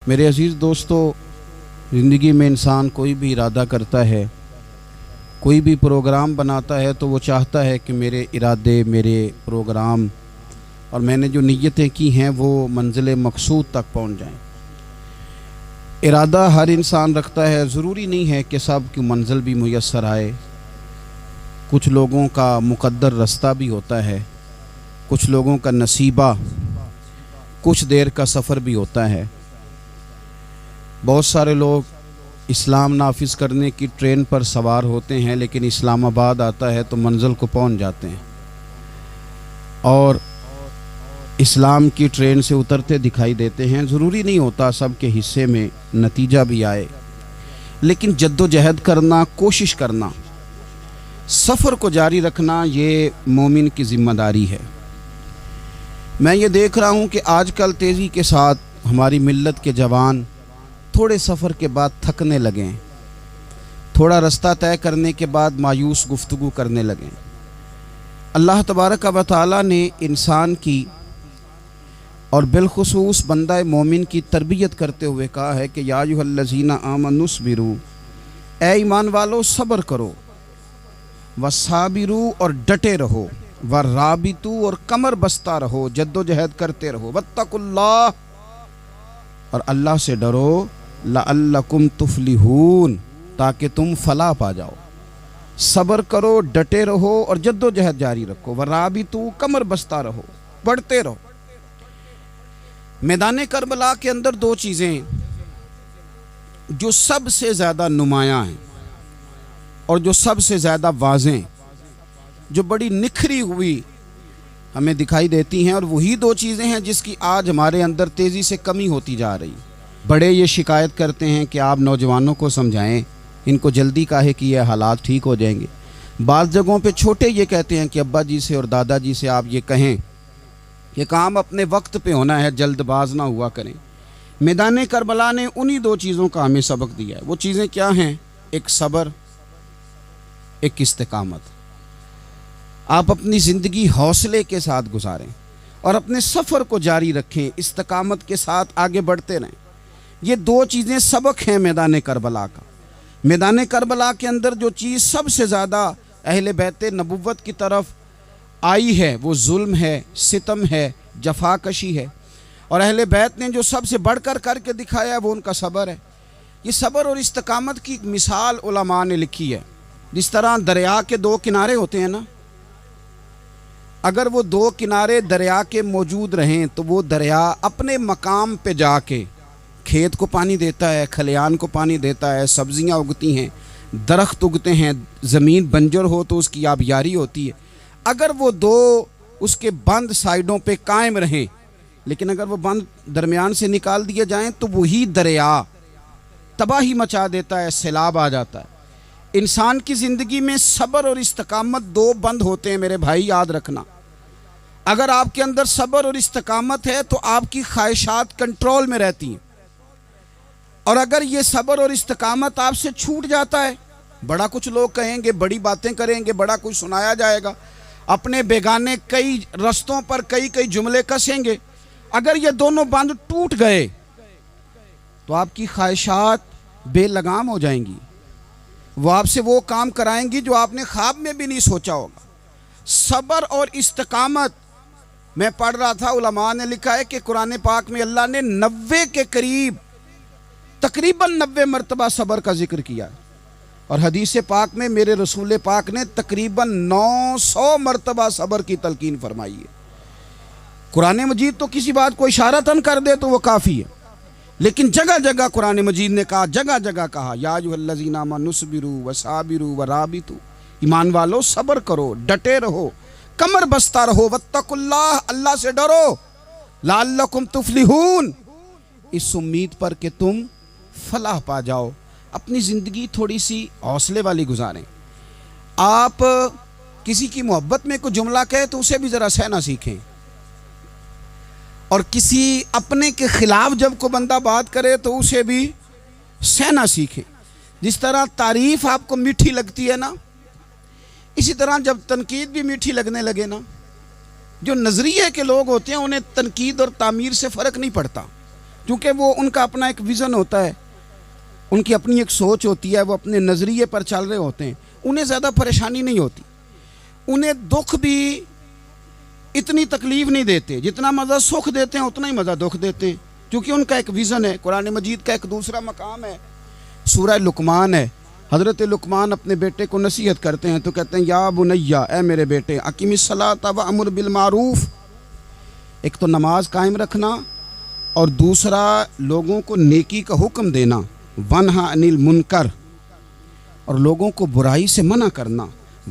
میرے عزیز دوستو، زندگی میں انسان کوئی بھی ارادہ کرتا ہے، کوئی بھی پروگرام بناتا ہے تو وہ چاہتا ہے کہ میرے ارادے، میرے پروگرام اور میں نے جو نیتیں کی ہیں وہ منزل مقصود تک پہنچ جائیں۔ ارادہ ہر انسان رکھتا ہے، ضروری نہیں ہے کہ سب کی منزل بھی میسر آئے۔ کچھ لوگوں کا مقدر رستہ بھی ہوتا ہے، کچھ لوگوں کا نصیبہ، کچھ دیر کا سفر بھی ہوتا ہے۔ بہت سارے لوگ اسلام نافذ کرنے کی ٹرین پر سوار ہوتے ہیں، لیکن اسلام آباد آتا ہے تو منزل کو پہنچ جاتے ہیں، اور اسلام کی ٹرین سے اترتے دکھائی دیتے ہیں۔ ضروری نہیں ہوتا سب کے حصے میں نتیجہ بھی آئے، لیکن جد و جہد کرنا، کوشش کرنا، سفر کو جاری رکھنا، یہ مومن کی ذمہ داری ہے۔ میں یہ دیکھ رہا ہوں کہ آج کل تیزی کے ساتھ ہماری ملت کے جوان تھوڑے سفر کے بعد تھکنے لگیں، تھوڑا رستہ طے کرنے کے بعد مایوس گفتگو کرنے لگیں۔ اللہ تبارک و تعالیٰ نے انسان کی اور بالخصوص بندہ مومن کی تربیت کرتے ہوئے کہا ہے کہ یا ایھا الذین آمنوا اصبروا، اے ایمان والو صبر کرو، وصابروا اور ڈٹے رہو، ورابطوا اور کمر بستہ رہو، جد و جہد کرتے رہو، واتقوا اللہ اور اللہ سے ڈرو، لعلکم تفلحون تاکہ تم فلاح پا جاؤ۔ صبر کرو، ڈٹے رہو اور جد و جہد جاری رکھو، ورابطوا کمر بستہ رہو، پڑھتے رہو۔ میدان کربلا کے اندر دو چیزیں جو سب سے زیادہ نمایاں ہیں اور جو سب سے زیادہ واضح ہیں، جو بڑی نکھری ہوئی ہمیں دکھائی دیتی ہیں، اور وہی دو چیزیں ہیں جس کی آج ہمارے اندر تیزی سے کمی ہوتی جا رہی۔ بڑے یہ شکایت کرتے ہیں کہ آپ نوجوانوں کو سمجھائیں، ان کو جلدی کاہے کہ یہ حالات ٹھیک ہو جائیں گے۔ بعض جگہوں پہ چھوٹے یہ کہتے ہیں کہ ابا جی سے اور دادا جی سے آپ یہ کہیں کہ کام اپنے وقت پہ ہونا ہے، جلد باز نہ ہوا کریں۔ میدان کربلا نے انہی دو چیزوں کا ہمیں سبق دیا ہے۔ وہ چیزیں کیا ہیں؟ ایک صبر، ایک استقامت۔ آپ اپنی زندگی حوصلے کے ساتھ گزاریں اور اپنے سفر کو جاری رکھیں، استقامت کے ساتھ آگے بڑھتے رہیں۔ یہ دو چیزیں سبق ہیں میدان کربلا کا۔ میدان کربلا کے اندر جو چیز سب سے زیادہ اہل بیت نبوت کی طرف آئی ہے وہ ظلم ہے، ستم ہے، جفا کشی ہے، اور اہل بیت نے جو سب سے بڑھ کر کے دکھایا ہے وہ ان کا صبر ہے۔ یہ صبر اور استقامت کی ایک مثال علماء نے لکھی ہے۔ جس طرح دریا کے دو کنارے ہوتے ہیں نا، اگر وہ دو کنارے دریا کے موجود رہیں تو وہ دریا اپنے مقام پہ جا کے کھیت کو پانی دیتا ہے، کھلیان کو پانی دیتا ہے، سبزیاں اگتی ہیں، درخت اگتے ہیں، زمین بنجر ہو تو اس کی آبیاری ہوتی ہے۔ اگر وہ دو اس کے بند سائیڈوں پہ قائم رہیں، لیکن اگر وہ بند درمیان سے نکال دیے جائیں تو وہی دریا تباہی مچا دیتا ہے، سیلاب آ جاتا ہے۔ انسان کی زندگی میں صبر اور استقامت دو بند ہوتے ہیں میرے بھائی، یاد رکھنا۔ اگر آپ کے اندر صبر اور استقامت ہے تو آپ کی خواہشات کنٹرول میں رہتی ہیں، اور اگر یہ صبر اور استقامت آپ سے چھوٹ جاتا ہے، بڑا کچھ لوگ کہیں گے، بڑی باتیں کریں گے، بڑا کچھ سنایا جائے گا، اپنے بیگانے کئی رستوں پر کئی جملے کسیں گے، اگر یہ دونوں بند ٹوٹ گئے تو آپ کی خواہشات بے لگام ہو جائیں گی، وہ آپ سے وہ کام کرائیں گی جو آپ نے خواب میں بھی نہیں سوچا ہوگا۔ صبر اور استقامت، میں پڑھ رہا تھا، علماء نے لکھا ہے کہ قرآن پاک میں اللہ نے 90 کے قریب، تقریباً 90 مرتبہ صبر کا ذکر کیا ہے، اور حدیث پاک میں میرے رسول پاک نے تقریباً 900 مرتبہ صبر کی تلقین فرمائی ہے۔ قرآن مجید تو کسی بات کو اشارتاً کر دے تو وہ کافی ہے، لیکن جگہ جگہ قرآن مجید نے کہا، جگہ جگہ کہا، یا ایھا الذین آمنوا اصبروا وصابروا ورابطوا، ایمان والو صبر کرو، ڈٹے رہو، کمر بستہ رہو، واتقوا اللہ، اللہ سے ڈرو، لعلکم تفلحون، اس امید پر کہ تم فلاح پا جاؤ۔ اپنی زندگی تھوڑی سی حوصلے والی گزاریں۔ آپ کسی کی محبت میں کوئی جملہ کہے تو اسے بھی ذرا سہنا سیکھیں، اور کسی اپنے کے خلاف جب کوئی بندہ بات کرے تو اسے بھی سہنا سیکھیں۔ جس طرح تعریف آپ کو میٹھی لگتی ہے نا، اسی طرح جب تنقید بھی میٹھی لگنے لگے نا، جو نظریے کے لوگ ہوتے ہیں انہیں تنقید اور تعمیر سے فرق نہیں پڑتا، کیونکہ وہ ان کا اپنا ایک ویژن ہوتا ہے، ان کی اپنی ایک سوچ ہوتی ہے، وہ اپنے نظریے پر چل رہے ہوتے ہیں، انہیں زیادہ پریشانی نہیں ہوتی، انہیں دکھ بھی اتنی تکلیف نہیں دیتے، جتنا مزہ سکھ دیتے ہیں اتنا ہی مزہ دکھ دیتے ہیں، کیونکہ ان کا ایک ویژن ہے۔ قرآن مجید کا ایک دوسرا مقام ہے، سورہ لقمان ہے، حضرت لقمان اپنے بیٹے کو نصیحت کرتے ہیں تو کہتے ہیں یا بنیا، اے میرے بیٹے، اقیم الصلاۃ وامر بالمعروف، ایک تو نماز قائم رکھنا اور دوسرا لوگوں کو نیکی کا حکم دینا، ونہا عن المنکر، اور لوگوں کو برائی سے منع کرنا،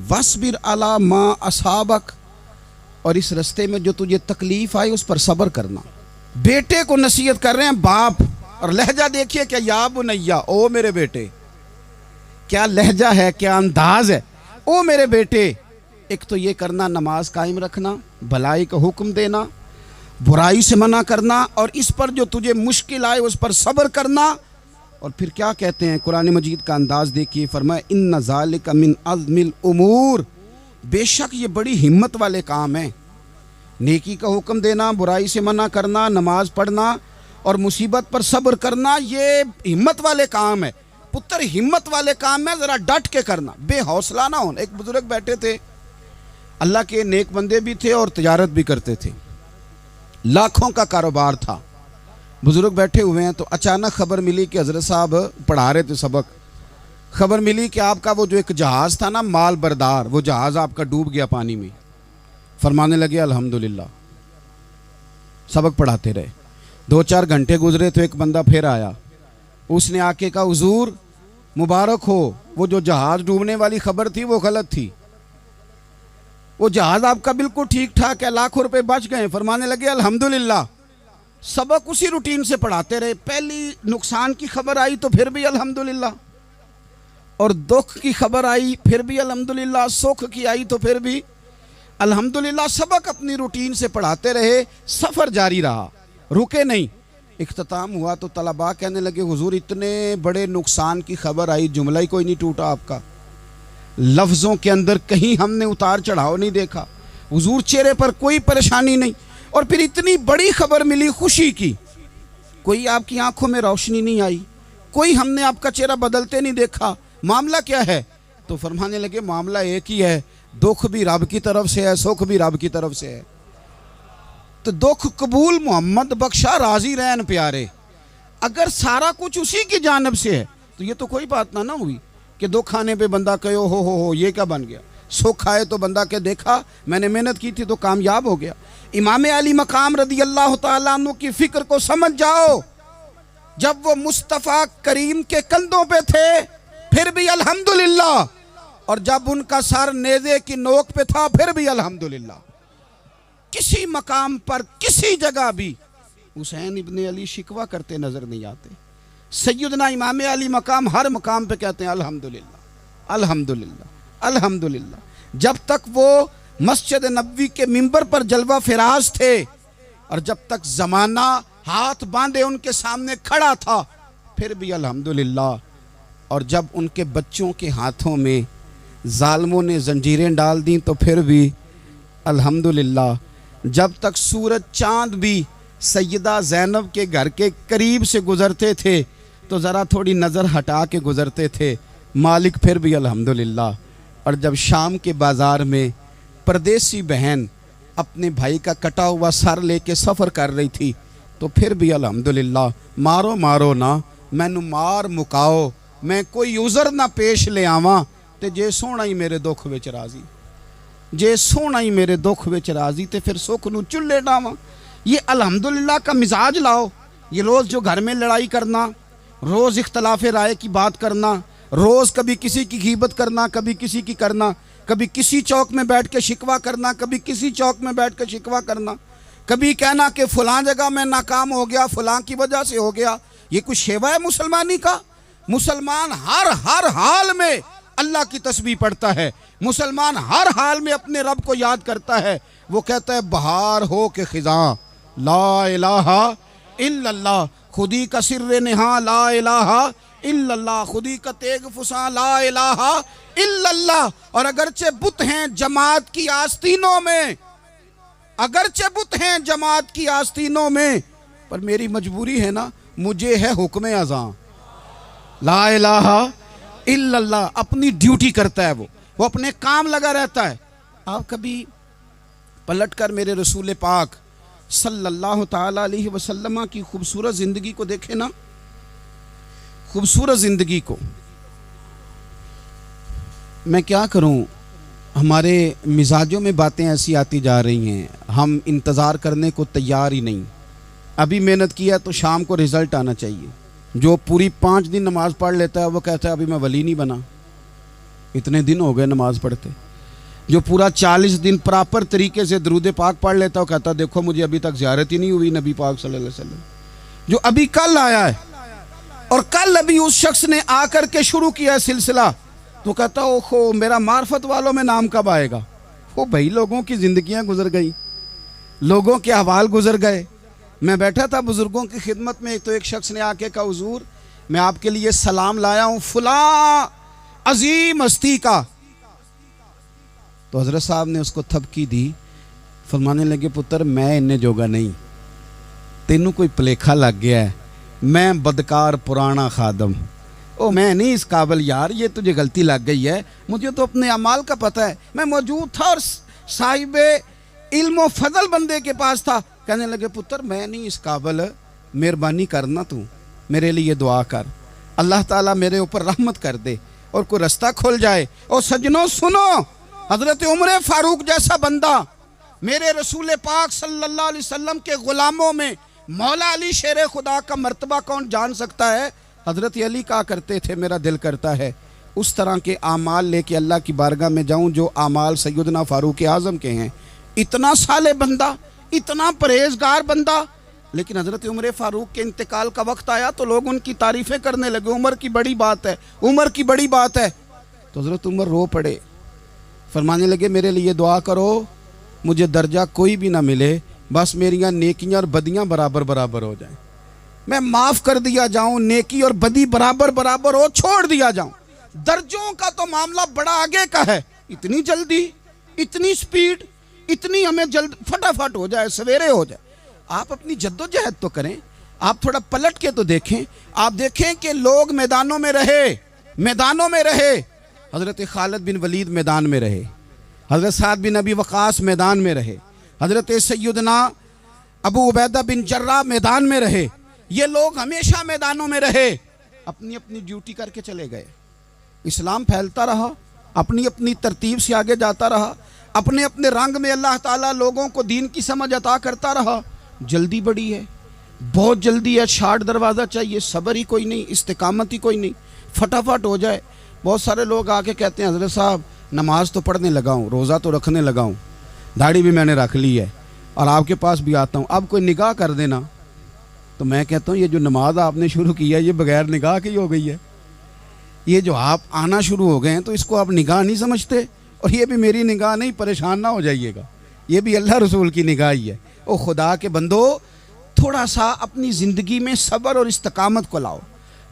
وَاصْبِرْ عَلَىٰ مَا أَصَابَكَ، اور اس رستے میں جو تجھے تکلیف آئی اس پر صبر کرنا۔ بیٹے کو نصیحت کر رہے ہیں باپ، اور لہجہ دیکھیے کہ یا بنیا، او میرے بیٹے، کیا لہجہ ہے، کیا انداز ہے، او میرے بیٹے۔ ایک تو یہ کرنا، نماز قائم رکھنا، بھلائی کا حکم دینا، برائی سے منع کرنا، اور اس پر جو تجھے مشکل آئے اس پر صبر کرنا۔ اور پھر کیا کہتے ہیں، قرآن مجید کا انداز دیکھیے، فرمایا ان ذالک من عزم الامور، بے شک یہ بڑی ہمت والے کام ہیں، نیکی کا حکم دینا، برائی سے منع کرنا، نماز پڑھنا اور مصیبت پر صبر کرنا، یہ ہمت والے کام ہے پتر، ہمت والے کام ہے، ذرا ڈٹ کے کرنا، بے حوصلہ نہ ہونا۔ ایک بزرگ بیٹھے تھے، اللہ کے نیک بندے بھی تھے اور تجارت بھی کرتے تھے، لاکھوں کا کاروبار تھا، بزرگ بیٹھے ہوئے ہیں تو اچانک خبر ملی کہ حضرت صاحب پڑھا رہے تھے سبق، خبر ملی کہ آپ کا وہ جو ایک جہاز تھا نا مال بردار، وہ جہاز آپ کا ڈوب گیا پانی میں۔ فرمانے لگے الحمدللہ، سبق پڑھاتے رہے، 2-4 گھنٹے گزرے تو ایک بندہ پھر آیا، اس نے آ کے کہا حضور مبارک ہو، وہ جو جہاز ڈوبنے والی خبر تھی وہ غلط تھی، وہ جہاز آپ کا بالکل ٹھیک ٹھاک ہے، لاکھوں روپے بچ گئے۔ فرمانے لگے الحمدللہ۔ سبق اسی روٹین سے پڑھاتے رہے، پہلی نقصان کی خبر آئی تو پھر بھی الحمدللہ، اور دکھ کی خبر آئی پھر بھی الحمدللہ، سکھ کی آئی تو پھر بھی الحمدللہ۔ سبق اپنی روٹین سے پڑھاتے رہے، سفر جاری رہا، رکے نہیں۔ اختتام ہوا تو طلباء کہنے لگے حضور اتنے بڑے نقصان کی خبر آئی، جملہ ہی کوئی نہیں ٹوٹا آپ کا، لفظوں کے اندر کہیں ہم نے اتار چڑھاؤ نہیں دیکھا، حضور چہرے پر کوئی پریشانی نہیں، اور پھر اتنی بڑی خبر ملی خوشی کی، کوئی آپ کی آنکھوں میں روشنی نہیں آئی، کوئی ہم نے آپ کا چہرہ بدلتے نہیں دیکھا، معاملہ کیا ہے؟ تو فرمانے لگے معاملہ ایک ہی ہے، دکھ بھی رب کی طرف سے ہے، سکھ بھی رب کی طرف سے ہے، تو دکھ قبول محمد بخشا راضی رہن پیارے، اگر سارا کچھ اسی کی جانب سے ہے تو یہ تو کوئی بات نہ ہوئی کہ دکھ آنے پہ بندہ کہے ہو یہ کیا بن گیا، سکھ آئے تو بندہ کہ دیکھا میں نے محنت کی تھی تو کامیاب ہو گیا۔ امام علی مقام رضی اللہ تعالیٰ عنہ کی فکر کو سمجھ جاؤ، جب وہ مصطفیٰ کریم کے کندھوں پہ تھے پھر بھی الحمدللہ، اور جب ان کا سر نیزے کی نوک پہ تھا پھر بھی الحمدللہ۔ کسی مقام پر کسی جگہ بھی حسین ابن علی شکوہ کرتے نظر نہیں آتے، سیدنا امام علی مقام ہر مقام پہ کہتے ہیں الحمدللہ الحمدللہ الحمدللہ۔ جب تک وہ مسجد نبوی کے منبر پر جلوہ فراز تھے اور جب تک زمانہ ہاتھ باندھے ان کے سامنے کھڑا تھا پھر بھی الحمدللہ، اور جب ان کے بچوں کے ہاتھوں میں ظالموں نے زنجیریں ڈال دیں تو پھر بھی الحمدللہ، جب تک سورج چاند بھی سیدہ زینب کے گھر کے قریب سے گزرتے تھے تو ذرا تھوڑی نظر ہٹا کے گزرتے تھے، مالک پھر بھی الحمدللہ، اور جب شام کے بازار میں پردیسی بہن اپنے بھائی کا کٹا ہوا سر لے کے سفر کر رہی تھی تو پھر بھی الحمدللہ۔ مارو مارو نہ مینو مار مکاؤ، میں کوئی عذر نہ پیش لے آواں تے جے سونا ہی میرے دکھ وچ راضی، جے سونا ہی میرے دکھ وچ راضی تے پھر سکھ نو چلے ڈاواں۔ یہ الحمدللہ کا مزاج لاؤ، یہ روز جو گھر میں لڑائی کرنا، روز اختلاف رائے کی بات کرنا، روز کبھی کسی کی غیبت کرنا، کبھی کسی کی کرنا، کبھی کسی چوک میں بیٹھ کے شکوہ کرنا، کبھی کسی چوک میں بیٹھ کے شکوہ کرنا، کبھی کہنا کہ فلاں جگہ میں ناکام ہو گیا، فلاں کی وجہ سے ہو گیا، یہ کچھ شیوا ہے مسلمانی کا؟ مسلمان ہر حال میں اللہ کی تسبیح پڑھتا ہے، مسلمان ہر حال میں اپنے رب کو یاد کرتا ہے، وہ کہتا ہے بہار ہو کے خزاں لا الہ الا اللہ، خودی کا سر نہاں لا الہ الا اللہ، خودی کا تیغ فساں لا الہ الا اللہ۔ اور اگرچہ بت ہیں جماعت کی آستینوں میں، اگرچہ بت ہیں جماعت کی آستینوں میں، پر میری مجبوری ہے نا، مجھے ہے حکم اذاں، لا الہ الا اللہ، اپنی ڈیوٹی کرتا ہے وہ اپنے کام لگا رہتا ہے۔ آپ کبھی پلٹ کر میرے رسول پاک صلی اللہ تعالی علیہ وسلم کی خوبصورت زندگی کو دیکھیں نا، خوبصورت زندگی کو۔ میں کیا کروں، ہمارے مزاجوں میں باتیں ایسی آتی جا رہی ہیں، ہم انتظار کرنے کو تیار ہی نہیں۔ ابھی محنت کیا تو شام کو رزلٹ آنا چاہیے۔ جو پوری 5 دن نماز پڑھ لیتا ہے وہ کہتا ہے ابھی میں ولی نہیں بنا، اتنے دن ہو گئے نماز پڑھتے۔ جو پورا 40 دن پراپر طریقے سے درود پاک پڑھ لیتا ہے وہ کہتا ہے دیکھو مجھے ابھی تک زیارت ہی نہیں ہوئی نبی پاک صلی اللہ علیہ وسلم۔ جو ابھی کل آیا ہے اور کل ابھی اس شخص نے آ کر کے شروع کیا ہے سلسلہ، تو کہتا ہے اوہو میرا معرفت والوں میں نام کب آئے گا؟ وہ بھائی لوگوں کی زندگیاں گزر گئی، لوگوں کے احوال گزر گئے۔ میں بیٹھا تھا بزرگوں کی خدمت میں، تو ایک شخص نے آ کے کہا حضور میں آپ کے لیے سلام لایا ہوں فلاں عظیم ہستی کا۔ تو حضرت صاحب نے اس کو تھپکی دی، فرمانے لگے پتر میں انہیں جوگا نہیں، تینوں کوئی پلیکھا لگ گیا ہے، میں بدکار پرانا خادم، میں نہیں اس قابل یار، یہ تجھے غلطی لگ گئی ہے، مجھے تو اپنے اعمال کا پتہ ہے، میں موجود تھا اور صاحب علم و فضل بندے کے پاس تھا۔ کہنے لگے پتر میں نہیں اس قابل، مہربانی کرنا تو میرے لیے دعا کر، اللہ تعالیٰ میرے اوپر رحمت کر دے اور کوئی رستہ کھل جائے۔ اور سجنوں سنو، حضرت عمر فاروق جیسا بندہ میرے رسول پاک صلی اللہ علیہ وسلم کے غلاموں میں مولا علی شیر خدا کا مرتبہ کون جان سکتا ہے؟ حضرت علی کہا کرتے تھے میرا دل کرتا ہے اس طرح کے اعمال لے کے اللہ کی بارگاہ میں جاؤں جو اعمال سیدنا فاروق اعظم کے ہیں۔ اتنا صالح بندہ، اتنا پرہیزگار بندہ، لیکن حضرت عمر فاروق کے انتقال کا وقت آیا تو لوگ ان کی تعریفیں کرنے لگے، عمر کی بڑی بات ہے، عمر کی بڑی بات ہے۔ تو حضرت عمر رو پڑے، فرمانے لگے میرے لیے دعا کرو، مجھے درجہ کوئی بھی نہ ملے، بس میریاں نیکیاں اور بدیاں برابر برابر ہو جائیں، میں معاف کر دیا جاؤں، نیکی اور بدی برابر برابر ہو، چھوڑ دیا جاؤں۔ درجوں کا تو معاملہ بڑا آگے کا ہے، اتنی جلدی، اتنی سپیڈ، اتنی ہمیں جلد فٹافٹ ہو جائے، سویرے ہو جائے۔ آپ اپنی جد و جہد تو کریں، آپ تھوڑا پلٹ کے تو دیکھیں، آپ دیکھیں کہ لوگ میدانوں میں رہے، حضرت خالد بن ولید میدان میں رہے، حضرت سعد بن ابی وقاص میدان میں رہے، حضرت سیدنا ابو عبیدہ بن جراح میدان میں رہے، یہ لوگ ہمیشہ میدانوں میں رہے، اپنی اپنی ڈیوٹی کر کے چلے گئے۔ اسلام پھیلتا رہا، اپنی اپنی ترتیب سے آگے جاتا رہا، اپنے اپنے رنگ میں اللہ تعالیٰ لوگوں کو دین کی سمجھ عطا کرتا رہا۔ جلدی بڑی ہے، بہت جلدی ہے، شارٹ دروازہ چاہیے، صبر ہی کوئی نہیں، استقامت ہی کوئی نہیں، فٹافٹ ہو جائے۔ بہت سارے لوگ آ کے کہتے ہیں حضرت صاحب نماز تو پڑھنے لگا ہوں، روزہ تو رکھنے لگا ہوں، داڑھی بھی میں نے رکھ لی ہے اور آپ کے پاس بھی آتا ہوں، اب کوئی نگاہ کر دینا۔ تو میں کہتا ہوں یہ جو نماز آپ نے شروع کی ہے یہ بغیر نگاہ کی ہو گئی ہے، یہ جو آپ آنا شروع ہو گئے ہیں تو اس کو آپ نگاہ نہیں سمجھتے، اور یہ بھی میری نگاہ نہیں، پریشان نہ ہو جائیے گا، یہ بھی اللہ رسول کی نگاہ ہی ہے۔ او خدا کے بندو، تھوڑا سا اپنی زندگی میں صبر اور استقامت کو لاؤ،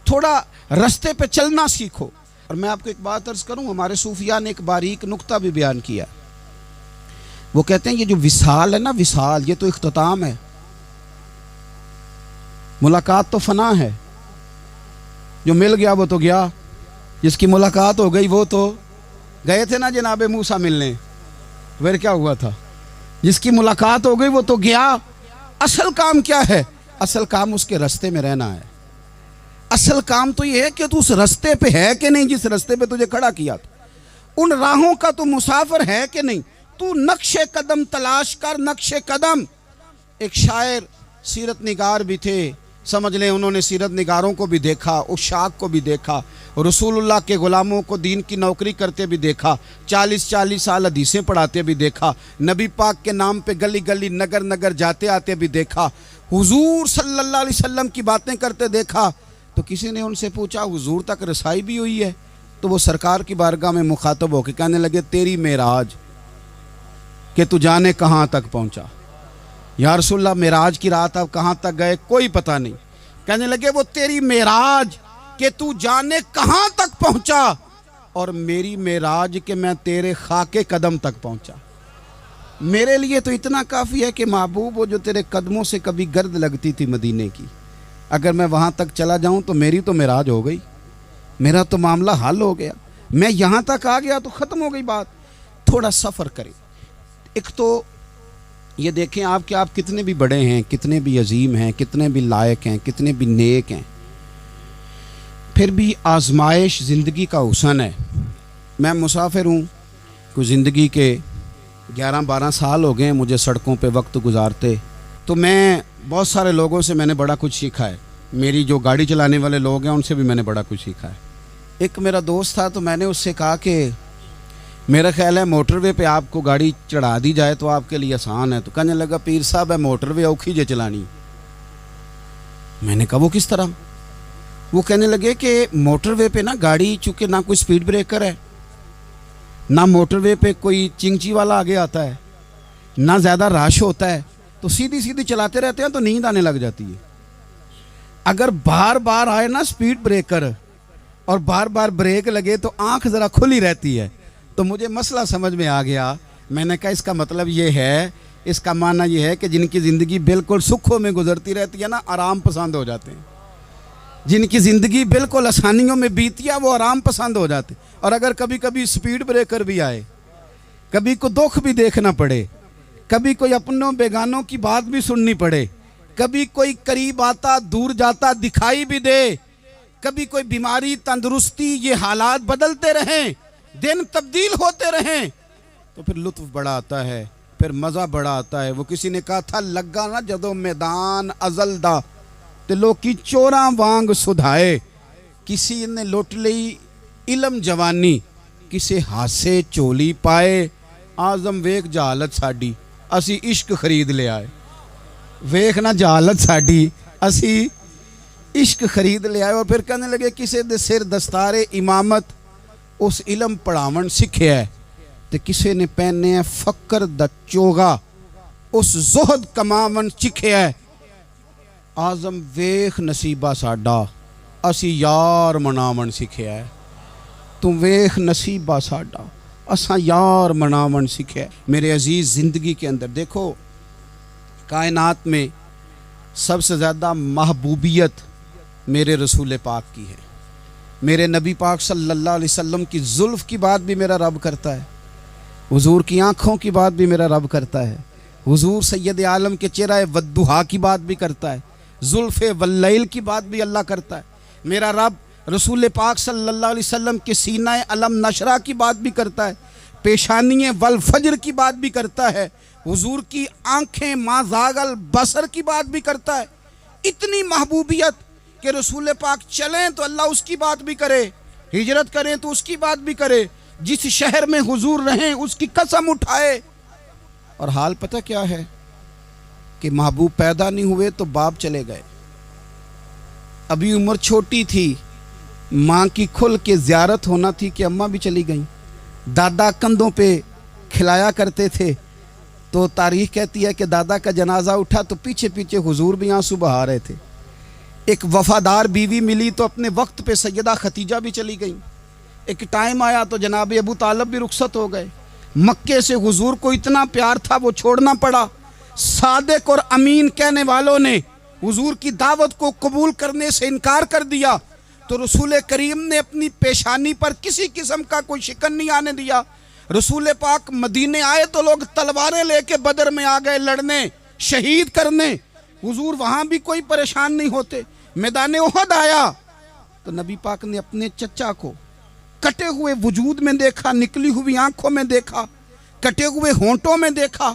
تھوڑا رستے پہ چلنا سیکھو۔ اور میں آپ کو ایک بات عرض کروں، ہمارے صوفیاء نے ایک باریک نقطہ بھی بیان کیا، وہ کہتے ہیں یہ جو وصال ہے نا، وصال، یہ تو اختتام ہے، ملاقات تو فنا ہے، جو مل گیا وہ تو گیا، جس کی ملاقات ہو گئی وہ تو گئے تھے نا جناب موسیٰ ملنے، پھر کیا ہوا تھا؟ جس کی ملاقات ہو گئی وہ تو گیا۔ اصل کام کیا ہے؟ اصل کام اس کے رستے میں رہنا ہے، اصل کام تو یہ ہے کہ تو اس رستے پہ ہے کہ نہیں، جس رستے پہ تجھے کھڑا کیا تھا، ان راہوں کا تو مسافر ہے کہ نہیں، تو نقش قدم تلاش کر، نقش قدم۔ ایک شاعر سیرت نگار بھی تھے، سمجھ لیں انہوں نے سیرت نگاروں کو بھی دیکھا، عشاق کو بھی دیکھا، رسول اللہ کے غلاموں کو دین کی نوکری کرتے بھی دیکھا، 40 سال حدیثیں پڑھاتے بھی دیکھا، نبی پاک کے نام پہ گلی گلی نگر نگر جاتے آتے بھی دیکھا، حضور صلی اللہ علیہ وسلم کی باتیں کرتے دیکھا۔ تو کسی نے ان سے پوچھا حضور تک رسائی بھی ہوئی ہے؟ تو وہ سرکار کی بارگاہ میں مخاطب ہو کے کہنے لگے تیری معراج کہ تو جانے کہاں تک پہنچا، یا رسول اللہ معراج کی رات آپ کہاں تک گئے کوئی پتہ نہیں، کہنے لگے وہ تیری معراج کہ تو جانے کہاں تک پہنچا، اور میری معراج کہ میں تیرے خاک قدم تک پہنچا۔ میرے لیے تو اتنا کافی ہے کہ محبوب وہ جو تیرے قدموں سے کبھی گرد لگتی تھی مدینے کی، اگر میں وہاں تک چلا جاؤں تو میری تو معراج ہو گئی، میرا تو معاملہ حل ہو گیا، میں یہاں تک آ گیا تو ختم ہو گئی بات۔ تھوڑا سفر کریں۔ ایک تو یہ دیکھیں آپ کہ آپ کتنے بھی بڑے ہیں، کتنے بھی عظیم ہیں، کتنے بھی لائق ہیں، کتنے بھی نیک ہیں، پھر بھی آزمائش زندگی کا حسن ہے۔ میں مسافر ہوں، کوئی زندگی کے 11-12 سال ہو گئے ہیں مجھے سڑکوں پہ وقت گزارتے، تو میں بہت سارے لوگوں سے میں نے بڑا کچھ سیکھا ہے۔ میری جو گاڑی چلانے والے لوگ ہیں ان سے بھی میں نے بڑا کچھ سیکھا ہے۔ ایک میرا دوست تھا تو میں نے اس سے کہا کہ میرا خیال ہے موٹر وے پہ آپ کو گاڑی چڑھا دی جائے تو آپ کے لیے آسان ہے، تو کہنے لگا پیر صاحب ہے موٹر وے اوکھی جے چلانی۔ میں نے کہا وہ کس طرح؟ وہ کہنے لگے کہ موٹر وے پہ نا گاڑی چونکہ نہ کوئی سپیڈ بریکر ہے، نہ موٹر وے پہ کوئی چنگچی والا آگے آتا ہے، نہ زیادہ رش ہوتا ہے، تو سیدھی سیدھی چلاتے رہتے ہیں تو نیند آنے لگ جاتی ہے۔ اگر بار بار آئے نا سپیڈ بریکر اور بار بار بریک لگے تو آنکھ ذرا کھلی رہتی ہے۔ تو مجھے مسئلہ سمجھ میں آ گیا۔ میں نے کہا اس کا مطلب یہ ہے، اس کا معنی یہ ہے کہ جن کی زندگی بالکل سکھوں میں گزرتی رہتی ہے نا، آرام پسند ہو جاتے ہیں۔ جن کی زندگی بالکل آسانیوں میں بیتی ہے وہ آرام پسند ہو جاتے ہیں۔ اور اگر کبھی کبھی سپیڈ بریکر بھی آئے، کبھی کو دکھ بھی دیکھنا پڑے، کبھی کوئی اپنوں بیگانوں کی بات بھی سننی پڑے، کبھی کوئی قریب آتا دور جاتا دکھائی بھی دے، کبھی کوئی بیماری تندرستی، یہ حالات بدلتے رہیں، دن تبدیل ہوتے رہیں، تو پھر لطف بڑا آتا ہے، پھر مزہ بڑا آتا ہے۔ وہ کسی نے کہا تھا لگا نا جدو میدان ازل دا تے لوکی چوراں وانگ سدھائے، کسی نے لٹ لئی علم جوانی، کسے ہاسے چولی پائے، آزم ویک جہالت ساڈی اسی عشق خرید لے آئے۔ ویکھ نا جہالت ساڈی اسی عشق خرید لے آئے۔ اور پھر کہنے لگے کسے دے سر دستار امامت اس علم پڑھاون سکھیا ہے، تے کسے نے پہنے ہے فقر دا چوگا اس زہد کماون چکھیا ہے۔ آزم ویکھ نصیبہ ساڈا اسی یار مناون سکھیا ہے۔ تو ویکھ نصیبہ ساڈا اساں یار مناون سکھیا ہے۔ میرے عزیز زندگی کے اندر دیکھو، کائنات میں سب سے زیادہ محبوبیت میرے رسول پاک کی ہے۔ میرے نبی پاک صلی اللہ علیہ وسلم کی زلف کی بات بھی میرا رب کرتا ہے، حضور کی آنکھوں کی بات بھی میرا رب کرتا ہے، حضور سید عالم کے چہرہ والضحیٰ کی بات بھی کرتا ہے، زلف واللیل کی بات بھی اللہ کرتا ہے۔ میرا رب رسول پاک صلی اللہ علیہ وسلم کے سینہ علم نشرہ کی بات بھی کرتا ہے، پیشانی والفجر کی بات بھی کرتا ہے، حضور کی آنکھیں ما زاغ البصر کی بات بھی کرتا ہے۔ اتنی محبوبیت کہ رسول پاک چلیں تو اللہ اس کی بات بھی کرے، ہجرت کریں تو اس کی بات بھی کرے، جس شہر میں حضور رہیں اس کی قسم اٹھائے۔ اور حال پتہ کیا ہے کہ محبوب پیدا نہیں ہوئے تو باپ چلے گئے، ابھی عمر چھوٹی تھی، ماں کی کھل کے زیارت ہونا تھی کہ اماں بھی چلی گئیں، دادا کندھوں پہ کھلایا کرتے تھے، تو تاریخ کہتی ہے کہ دادا کا جنازہ اٹھا تو پیچھے پیچھے حضور بھی آنسو بہا رہے تھے۔ ایک وفادار بیوی ملی تو اپنے وقت پہ سیدہ خدیجہ بھی چلی گئیں، ایک ٹائم آیا تو جناب ابو طالب بھی رخصت ہو گئے۔ مکے سے حضور کو اتنا پیار تھا وہ چھوڑنا پڑا۔ صادق اور امین کہنے والوں نے حضور کی دعوت کو قبول کرنے سے انکار کر دیا تو رسول کریم نے اپنی پیشانی پر کسی قسم کا کوئی شکن نہیں آنے دیا۔ رسول پاک مدینے آئے تو لوگ تلواریں لے کے بدر میں آ گئے لڑنے، شہید کرنے، حضور وہاں بھی کوئی پریشان نہیں ہوتے۔ میدان احد آیا تو نبی پاک نے اپنے چچا کو کٹے ہوئے وجود میں دیکھا، نکلی ہوئی آنکھوں میں دیکھا، کٹے ہوئے ہونٹوں میں دیکھا۔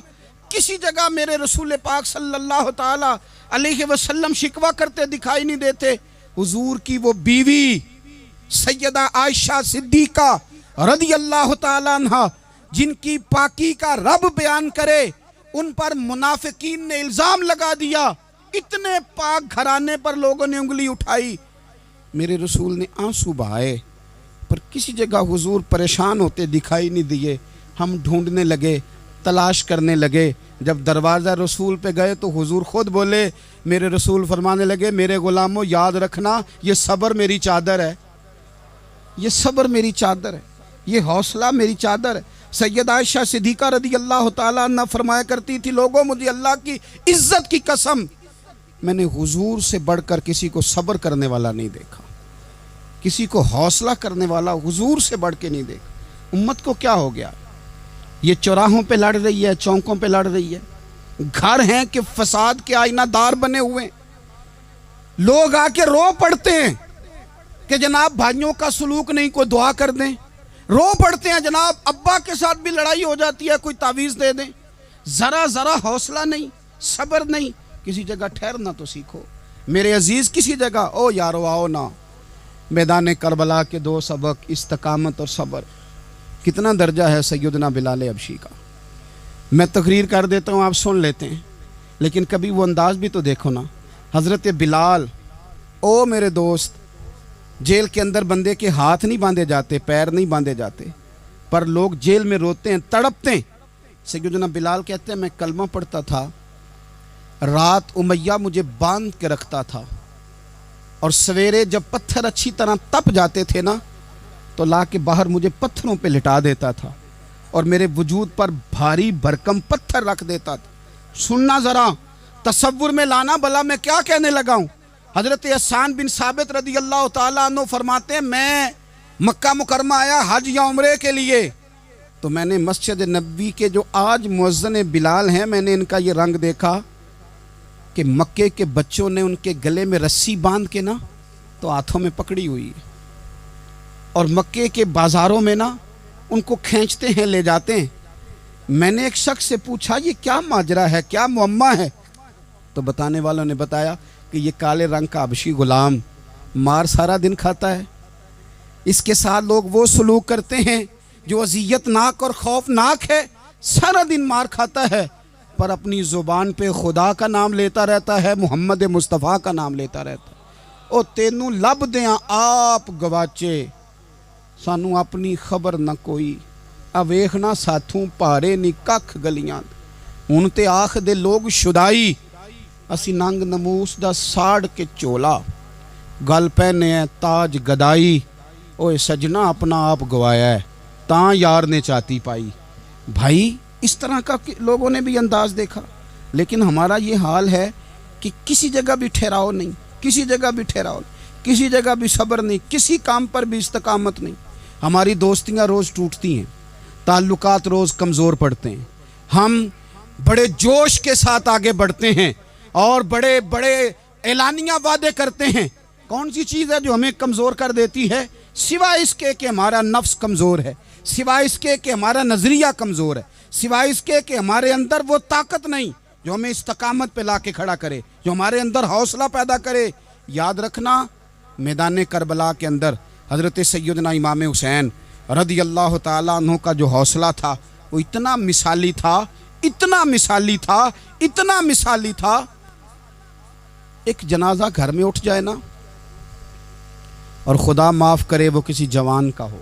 کسی جگہ میرے رسول پاک صلی اللہ تعالی علیہ وسلم شکوہ کرتے دکھائی نہیں دیتے۔ حضور کی وہ بیوی سیدہ عائشہ صدیقہ رضی اللہ تعالیٰ عنہ، جن کی پاکی کا رب بیان کرے، ان پر منافقین نے الزام لگا دیا، اتنے پاک گھرانے پر لوگوں نے انگلی اٹھائی۔ میرے رسول نے آنسو بہائے، پر کسی جگہ حضور پریشان ہوتے دکھائی نہیں دیے۔ ہم ڈھونڈنے لگے، تلاش کرنے لگے۔ جب دروازہ رسول پہ گئے تو حضور خود بولے، میرے رسول فرمانے لگے، میرے غلاموں یاد رکھنا یہ صبر میری چادر ہے، یہ صبر میری چادر ہے، یہ حوصلہ میری چادر ہے۔ سیدہ عائشہ صدیقہ رضی اللہ تعالیٰ عنہ فرمایا کرتی تھی، لوگوں مجھے اللہ کی عزت کی قسم میں نے حضور سے بڑھ کر کسی کو صبر کرنے والا نہیں دیکھا، کسی کو حوصلہ کرنے والا حضور سے بڑھ کے نہیں دیکھا۔ امت کو کیا ہو گیا؟ یہ چوراہوں پہ لڑ رہی ہے، چوکوں پہ لڑ رہی ہے، گھر ہیں کہ فساد کے آئینہ دار بنے ہوئے ہیں۔ لوگ آ کے رو پڑتے ہیں کہ جناب بھائیوں کا سلوک نہیں، کوئی دعا کر دیں، رو پڑتے ہیں جناب ابا کے ساتھ بھی لڑائی ہو جاتی ہے، کوئی تعویذ دے دیں، ذرا حوصلہ نہیں، صبر نہیں، کسی جگہ ٹھہرنا تو سیکھو میرے عزیز، کسی جگہ او یارو آؤ نا، میدان کربلا کے 2 سبق، استقامت اور صبر۔ کتنا درجہ ہے سیدنا بلال حبشی کا، میں تقریر کر دیتا ہوں، آپ سن لیتے ہیں، لیکن کبھی وہ انداز بھی تو دیکھو نا۔ حضرت بلال، او میرے دوست، جیل کے اندر بندے کے ہاتھ نہیں باندھے جاتے، پیر نہیں باندھے جاتے، پر لوگ جیل میں روتے ہیں، تڑپتے ہیں۔ سیدنا بلال کہتے ہیں میں کلمہ پڑھتا تھا، رات امیہ مجھے باندھ کے رکھتا تھا، اور سویرے جب پتھر اچھی طرح تپ جاتے تھے نا تو لا کے باہر مجھے پتھروں پہ لٹا دیتا تھا، اور میرے وجود پر بھاری بھرکم پتھر رکھ دیتا تھا۔ سننا ذرا، تصور میں لانا، بھلا میں کیا کہنے لگا ہوں۔ حضرت حسان بن ثابت رضی اللہ تعالیٰ عنہ فرماتے ہیں میں مکہ مکرمہ آیا حج یا عمرے کے لیے، تو میں نے مسجد نبوی کے جو آج مؤذن بلال ہیں، میں نے ان کا یہ رنگ دیکھا کہ مکے کے بچوں نے ان کے گلے میں رسی باندھ کے نا تو ہاتھوں میں پکڑی ہوئی ہے، اور مکے کے بازاروں میں نا ان کو کھینچتے ہیں، لے جاتے ہیں۔ میں نے ایک شخص سے پوچھا یہ کیا ماجرا ہے، کیا معمہ ہے؟ تو بتانے والوں نے بتایا کہ یہ کالے رنگ کا حبشی غلام مار سارا دن کھاتا ہے، اس کے ساتھ لوگ وہ سلوک کرتے ہیں جو اذیت ناک اور خوفناک ہے، سارا دن مار کھاتا ہے پر اپنی زبان پہ خدا کا نام لیتا رہتا ہے، محمد مصطفیٰ کا نام لیتا رہتا ہے۔ او تینوں لب دیاں آپ گواچے، سانوں اپنی خبر نہ کوئی، اویخنا ساتھوں پارے نی ککھ گلیاں، ہن تے آکھ دے لوگ شدائی، اسی ننگ نموس دا ساڑ کے چولا، گل پہنے ہے تاج گدائی، اوے سجنا اپنا آپ گوایا ہے تاں یار نے چاتی پائی۔ بھائی اس طرح کا لوگوں نے بھی انداز دیکھا، لیکن ہمارا یہ حال ہے کہ کسی جگہ بھی ٹھہراؤ نہیں، کسی جگہ بھی ٹھہراؤ نہیں، کسی جگہ بھی صبر نہیں، کسی کام پر بھی استقامت نہیں۔ ہماری دوستیاں روز ٹوٹتی ہیں، تعلقات روز کمزور پڑتے ہیں، ہم بڑے جوش کے ساتھ آگے بڑھتے ہیں اور بڑے بڑے اعلانیہ وعدے کرتے ہیں۔ کون سی چیز ہے جو ہمیں کمزور کر دیتی ہے؟ سوائے اس کے کہ ہمارا نفس کمزور ہے، سوائے اس کے کہ ہمارا نظریہ کمزور ہے، سوائے اس کے کہ ہمارے اندر وہ طاقت نہیں جو ہمیں استقامت پہ لا کے کھڑا کرے، جو ہمارے اندر حوصلہ پیدا کرے۔ یاد رکھنا میدان کربلا کے اندر حضرت سیدنا امام حسین رضی اللہ تعالیٰ عنہ کا جو حوصلہ تھا وہ اتنا مثالی تھا، اتنا مثالی تھا، اتنا مثالی تھا۔ ایک جنازہ گھر میں اٹھ جائے نا، اور خدا معاف کرے وہ کسی جوان کا ہو،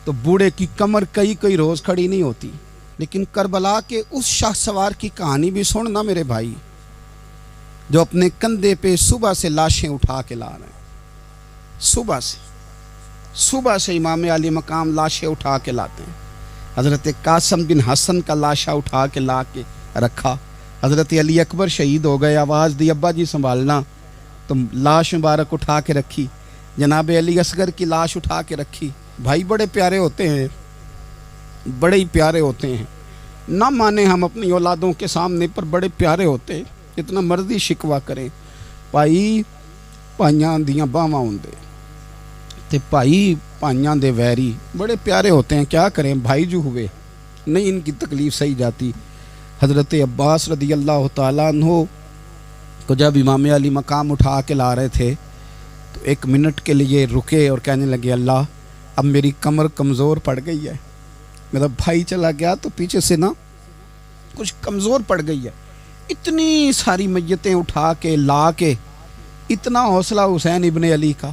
تو بوڑھے کی کمر کئی روز کھڑی نہیں ہوتی۔ لیکن کربلا کے اس شاہ سوار کی کہانی بھی سننا میرے بھائی، جو اپنے کندھے پہ صبح سے لاشیں اٹھا کے لا رہے ہیں، صبح سے امام علی مقام لاشیں اٹھا کے لاتے ہیں۔ حضرت قاسم بن حسن کا لاشا اٹھا کے لا کے رکھا، حضرت علی اکبر شہید ہو گئے، آواز دی ابا جی سنبھالنا، تو لاش مبارک اٹھا کے رکھی، جناب علی اصغر کی لاش اٹھا کے رکھی۔ بھائی بڑے پیارے ہوتے ہیں، بڑے ہی پیارے ہوتے ہیں، نہ مانے ہم اپنی اولادوں کے سامنے، پر بڑے پیارے ہوتے ہیں، اتنا مرضی شکوہ کریں۔ بھائی پائیاں دیاں باواں ہوندے تے بھائی پائیاں دے ویری، بڑے پیارے ہوتے ہیں، کیا کریں بھائی جو ہوئے نہیں ان کی تکلیف سہی جاتی۔ حضرت عباس رضی اللہ تعالیٰ عنہ کو جب امام علی مقام اٹھا کے لا رہے تھے تو 1 منٹ کے لیے رکے اور کہنے لگے اللہ اب میری کمر کمزور پڑ گئی ہے، میرا بھائی چلا گیا تو پیچھے سے نا کچھ کمزور پڑ گئی ہے۔ اتنی ساری میتیں اٹھا کے لا کے، اتنا حوصلہ حسین ابن علی کا،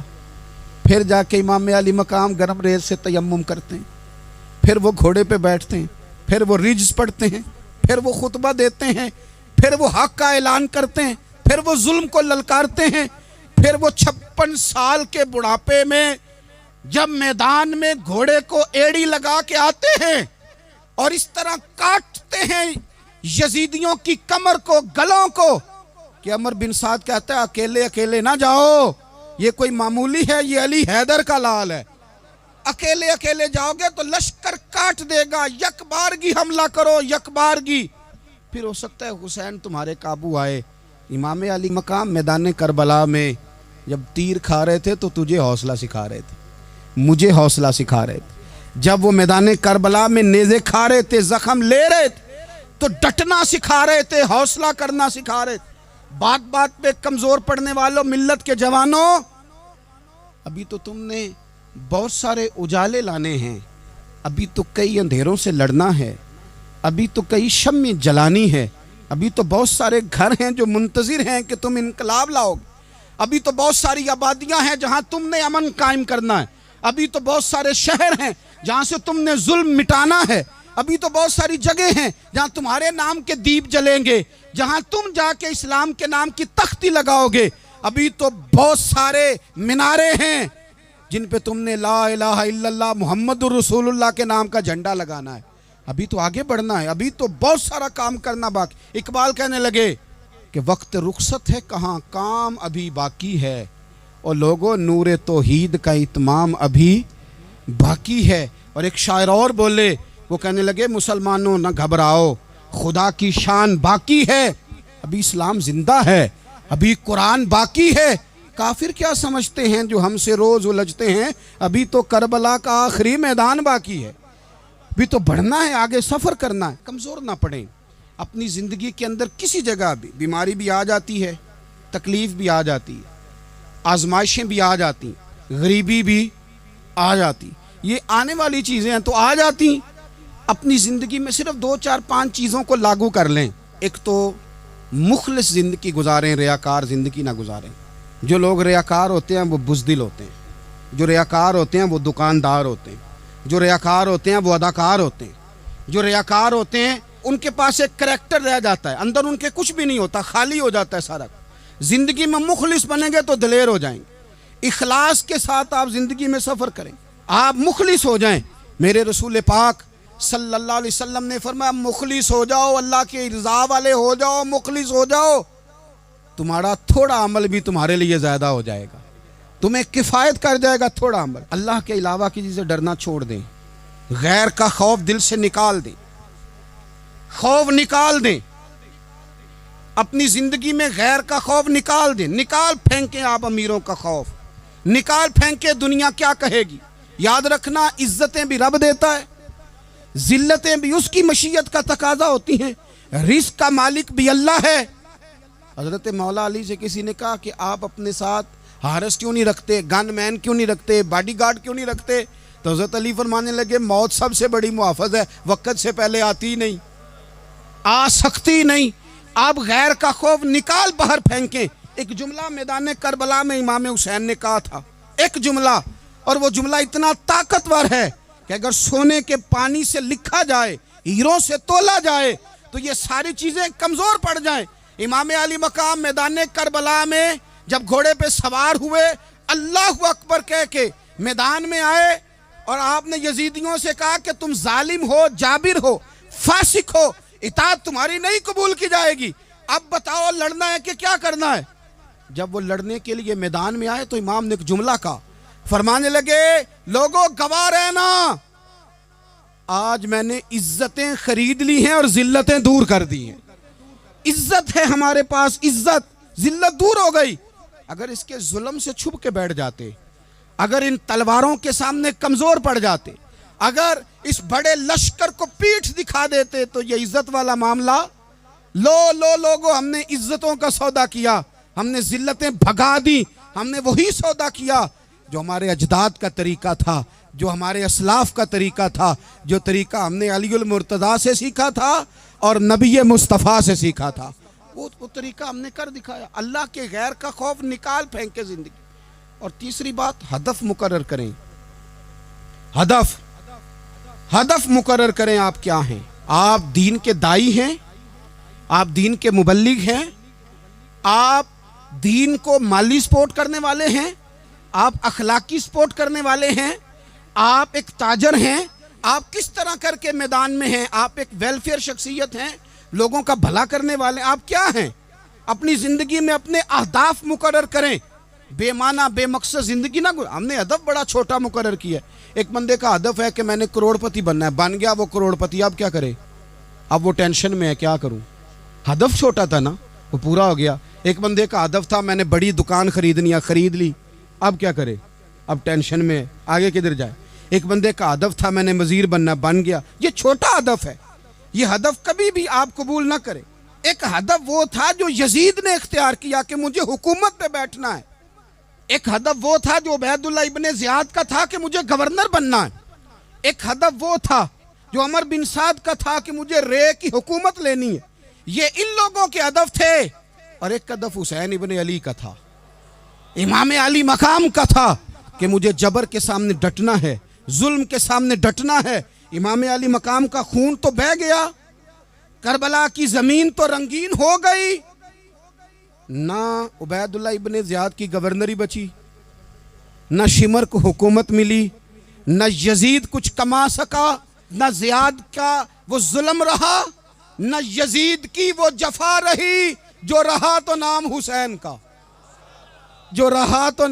پھر جا کے امام علی مقام گرم ریت سے تیمم کرتے ہیں، پھر وہ گھوڑے پہ بیٹھتے ہیں، پھر وہ رجز پڑھتے ہیں، پھر وہ خطبہ دیتے ہیں، پھر وہ حق کا اعلان کرتے ہیں، پھر وہ ظلم کو للکارتے ہیں، پھر وہ 56 سال کے بڑھاپے میں جب میدان میں گھوڑے کو ایڑی لگا کے آتے ہیں اور اس طرح کاٹتے ہیں یزیدیوں کی کمر کو، گلوں کو، کہ عمر بن سعد کہتا ہے اکیلے اکیلے نہ جاؤ، یہ کوئی معمولی ہے، یہ علی حیدر کا لال ہے، اکیلے اکیلے جاؤ گے تو لشکر کاٹ دے گا، یک بارگی حملہ کرو، یک بارگی، پھر ہو سکتا ہے حسین تمہارے قابو آئے۔ امام علی مقام میدان کربلا میں جب تیر کھا رہے تھے تو تجھے حوصلہ سکھا رہے تھے، مجھے حوصلہ سکھا رہے تھے۔ جب وہ میدان کربلا میں نیزے کھا رہے تھے، زخم لے رہے تھے تو ڈٹنا سکھا رہے تھے، حوصلہ کرنا سکھا رہے تھے۔ بات بات پہ کمزور پڑنے والوں، ملت کے جوانوں، ابھی تو تم نے بہت سارے اجالے لانے ہیں، ابھی تو کئی اندھیروں سے لڑنا ہے، ابھی تو کئی شمع جلانی ہے، ابھی تو بہت سارے گھر ہیں جو منتظر ہیں کہ تم انقلاب لاؤ گے، ابھی تو بہت ساری آبادیاں ہیں جہاں تم نے امن قائم کرنا ہے، ابھی تو بہت سارے شہر ہیں جہاں سے تم نے ظلم مٹانا ہے، ابھی تو بہت ساری جگہ ہیں جہاں تمہارے نام کے دیپ جلیں گے، جہاں تم جا کے اسلام کے نام کی تختی لگاؤ گے، ابھی تو بہت سارے مینارے ہیں جن پہ تم نے لا الہ الا اللہ محمد الرسول اللہ کے نام کا جھنڈا لگانا ہے، ابھی تو آگے بڑھنا ہے، ابھی تو بہت سارا کام کرنا باقی۔ اقبال کہنے لگے کہ وقت رخصت ہے کہاں، کام ابھی باقی ہے، اور لوگوں نور توحید کا اتمام ابھی باقی ہے۔ اور ایک شاعر اور بولے، وہ کہنے لگے مسلمانوں نہ گھبراؤ، خدا کی شان باقی ہے، ابھی اسلام زندہ ہے، ابھی قرآن باقی ہے۔ کافر کیا سمجھتے ہیں جو ہم سے روز الجھتے ہیں، ابھی تو کربلا کا آخری میدان باقی ہے، ابھی تو بڑھنا ہے، آگے سفر کرنا ہے۔ کمزور نہ پڑیں، اپنی زندگی کے اندر کسی جگہ بھی بیماری بھی آ جاتی ہے، تکلیف بھی آ جاتی ہے، آزمائشیں بھی آ جاتی، غریبی بھی آ جاتی، یہ آنے والی چیزیں ہیں تو آ جاتی۔ اپنی زندگی میں صرف 2 4 5 چیزوں کو لاگو کر لیں۔ ایک تو مخلص زندگی گزاریں، ریاکار زندگی نہ گزاریں۔ جو لوگ ریاکار ہوتے ہیں وہ بزدل ہوتے ہیں، جو ریاکار ہوتے ہیں وہ دکاندار ہوتے ہیں، جو ریاکار ہوتے ہیں وہ اداکار ہوتے ہیں، جو ریاکار ہوتے ہیں ان کے پاس ایک کریکٹر رہ جاتا ہے، اندر ان کے کچھ بھی نہیں ہوتا، خالی ہو جاتا ہے سارا۔ زندگی میں مخلص بنیں گے تو دلیر ہو جائیں گے، اخلاص کے ساتھ آپ زندگی میں سفر کریں، آپ مخلص ہو جائیں۔ میرے رسول پاک صلی اللہ علیہ وسلم نے فرمایا مخلص ہو جاؤ، اللہ کے رضا والے ہو جاؤ، مخلص ہو جاؤ، تمہارا تھوڑا عمل بھی تمہارے لیے زیادہ ہو جائے گا، تمہیں کفایت کر جائے گا تھوڑا عمل۔ اللہ کے علاوہ کسی سے ڈرنا چھوڑ دیں، غیر کا خوف دل سے نکال دیں، خوف نکال دیں، اپنی زندگی میں غیر کا خوف نکال دیں، نکال پھینکیں آپ امیروں کا خوف، نکال پھینکیں دنیا کیا کہے گی۔ یاد رکھنا عزتیں بھی رب دیتا ہے، ذلتیں بھی اس کی مشیت کا تقاضا ہوتی ہیں، رزق کا مالک بھی اللہ ہے۔ حضرت مولا علی سے کسی نے کہا کہ آپ اپنے ساتھ حارس کیوں نہیں رکھتے، گن مین کیوں نہیں رکھتے، باڈی گارڈ کیوں نہیں رکھتے؟ تو حضرت علی فرمانے لگے موت سب سے بڑی محافظ ہے، وقت سے پہلے آتی نہیں، آ سکتی نہیں۔ آپ غیر کا خوف نکال باہر پھینکیں۔ ایک جملہ میدان کربلا میں امام حسین نے کہا تھا، ایک جملہ، اور وہ جملہ اتنا طاقتور ہے کہ اگر سونے کے پانی سے لکھا جائے، ہیروں سے تولا جائے تو یہ ساری چیزیں کمزور پڑ جائیں۔ امام علی مقام میدان کربلا میں جب گھوڑے پہ سوار ہوئے، اللہ اکبر کہہ کے میدان میں آئے، اور آپ نے یزیدیوں سے کہا کہ تم ظالم ہو، جابر ہو، فاسق ہو، اطاعت تمہاری نہیں قبول کی جائے گی، اب بتاؤ لڑنا ہے کہ کیا کرنا ہے۔ جب وہ لڑنے کے لیے میدان میں آئے تو امام نے ایک جملہ کہا، فرمانے لگے لوگوں گواہ رہنا، آج میں نے عزتیں خرید لی ہیں اور ذلتیں دور کر دی ہیں۔ عزت ہے ہمارے پاس، عزت، ذلت دور ہو گئی۔ اگر اس کے ظلم سے چھپ کے بیٹھ جاتے، اگر ان تلواروں کے سامنے کمزور پڑ جاتے، اگر اس بڑے لشکر کو پیٹھ دکھا دیتے تو یہ عزت والا معاملہ، لوگوں ہم نے عزتوں کا سودا کیا، ہم نے ذلتیں بھگا دی، ہم نے وہی سودا کیا جو ہمارے اجداد کا طریقہ تھا، جو ہمارے اسلاف کا طریقہ تھا، جو طریقہ ہم نے علی المرتضیٰ سے سیکھا تھا اور نبی مصطفیٰ سے سیکھا تھا، وہ طریقہ ہم نے کر دکھایا۔ اللہ کے غیر کا خوف نکال پھینکے زندگی۔ اور تیسری بات، ہدف مقرر کریں، ہدف مقرر کریں۔ آپ کیا ہیں؟ آپ دین کے دائی ہیں، آپ دین کے مبلغ ہیں، آپ دین کو مالی سپورٹ کرنے والے ہیں، آپ اخلاقی سپورٹ کرنے والے ہیں، آپ ایک تاجر ہیں، آپ کس طرح کر کے میدان میں ہیں، آپ ایک ویلفیئر شخصیت ہیں، لوگوں کا بھلا کرنے والے، آپ کیا ہیں؟ اپنی زندگی میں اپنے اہداف مقرر کریں، بے معنی بے مقصد زندگی نہ ہم نے ہدف بڑا چھوٹا مقرر کیا ہے۔ ایک بندے کا ہدف ہے کہ میں نے کروڑ پتی بننا ہے، بن گیا وہ کروڑ پتی، اب کیا کرے؟ اب وہ ٹینشن میں ہے، کیا کروں؟ ہدف چھوٹا تھا نا، وہ پورا ہو گیا۔ ایک بندے کا ہدف تھا میں نے بڑی دکان خریدنی ہے، خرید لی، اب کیا کرے؟ اب ٹینشن میں ہے، آگے کدھر جائے؟ ایک بندے کا ہدف تھا میں نے وزیر بننا، بن گیا، یہ چھوٹا ہدف ہے، یہ ہدف کبھی بھی آپ قبول نہ کریں۔ ایک ہدف وہ تھا جو یزید نے اختیار کیا کہ مجھے حکومت پہ بیٹھنا ہے، ایک ہدف وہ تھا جو عبید اللہ ابن زیاد کا تھا کہ مجھے گورنر بننا ہے، ایک ہدف وہ تھا جو عمر بن سعد کا تھا کہ مجھے رے کی حکومت لینی ہے۔ یہ ان لوگوں کے ہدف تھے، اور ایک ہدف حسین ابن علی کا تھا، امام علی مقام کا تھا کہ مجھے جبر کے سامنے ڈٹنا ہے، ظلم کے سامنے ڈٹنا ہے۔ امام علی مقام کا خون تو بہہ گیا، کربلا کی زمین تو رنگین ہو گئی، نہ عبید اللہ ابن زیاد کی گورنری بچی، نہ شمر کو حکومت ملی، نہ یزید کچھ کما سکا، نہ زیاد کا وہ ظلم رہا، نہ یزید کی وہ جفا رہی، جو رہا تو نام حسین کا، جو رہا تو